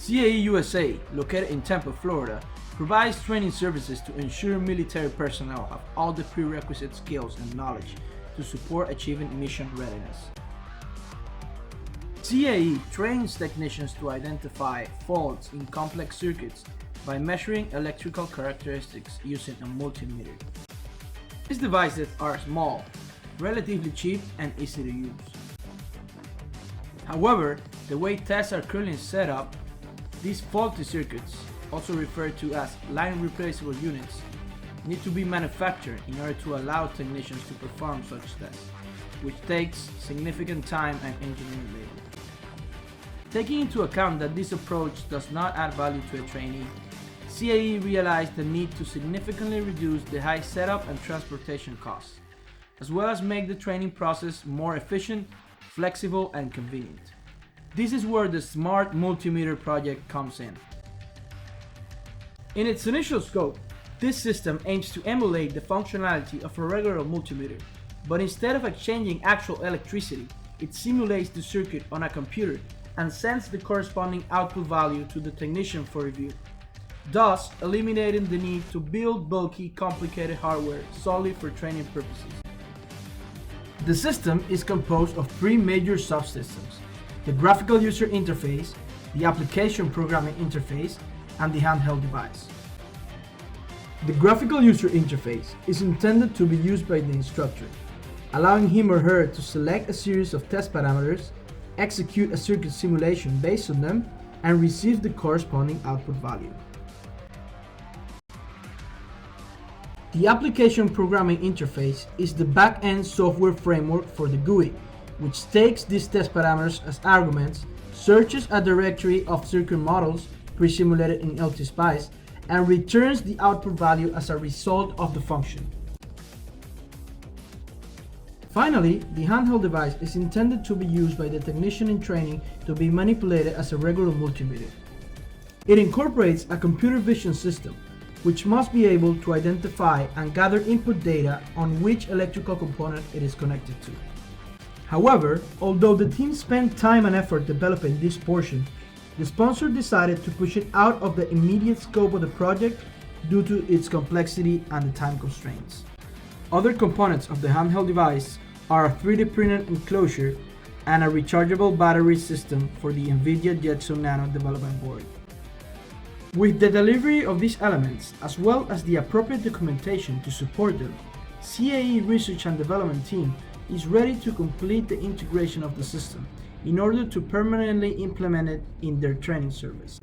CAE USA, located in Tampa, Florida, provides training services to ensure military personnel have all the prerequisite skills and knowledge to support achieving mission readiness. CAE trains technicians to identify faults in complex circuits by measuring electrical characteristics using a multimeter. These devices are small, relatively cheap, and easy to use. However, the way tests are currently set up, these faulty circuits, also referred to as line replaceable units, need to be manufactured in order to allow technicians to perform such tests, which takes significant time and engineering labor. Taking into account that this approach does not add value to a trainee, CAE realized the need to significantly reduce the high setup and transportation costs, as well as make the training process more efficient, flexible, and convenient. This is where the Smart Multimeter project comes in. In its initial scope, this system aims to emulate the functionality of a regular multimeter, but instead of exchanging actual electricity, it simulates the circuit on a computer and sends the corresponding output value to the technician for review, thus eliminating the need to build bulky, complicated hardware solely for training purposes. The system is composed of three major subsystems: the graphical user interface, the application programming interface, and the handheld device. The graphical user interface is intended to be used by the instructor, allowing him or her to select a series of test parameters, execute a circuit simulation based on them, and receive the corresponding output value. The application programming interface is the back-end software framework for the GUI, which takes these test parameters as arguments, searches a directory of circuit models pre-simulated in LTSpice, and returns the output value as a result of the function. Finally, the handheld device is intended to be used by the technician in training to be manipulated as a regular multimeter. It incorporates a computer vision system, which must be able to identify and gather input data on which electrical component it is connected to. However, although the team spent time and effort developing this portion, the sponsor decided to push it out of the immediate scope of the project due to its complexity and the time constraints. Other components of the handheld device are a 3D printed enclosure and a rechargeable battery system for the NVIDIA Jetson Nano development board. With the delivery of these elements, as well as the appropriate documentation to support them, CAE Research and Development team is ready to complete the integration of the system in order to permanently implement it in their training service.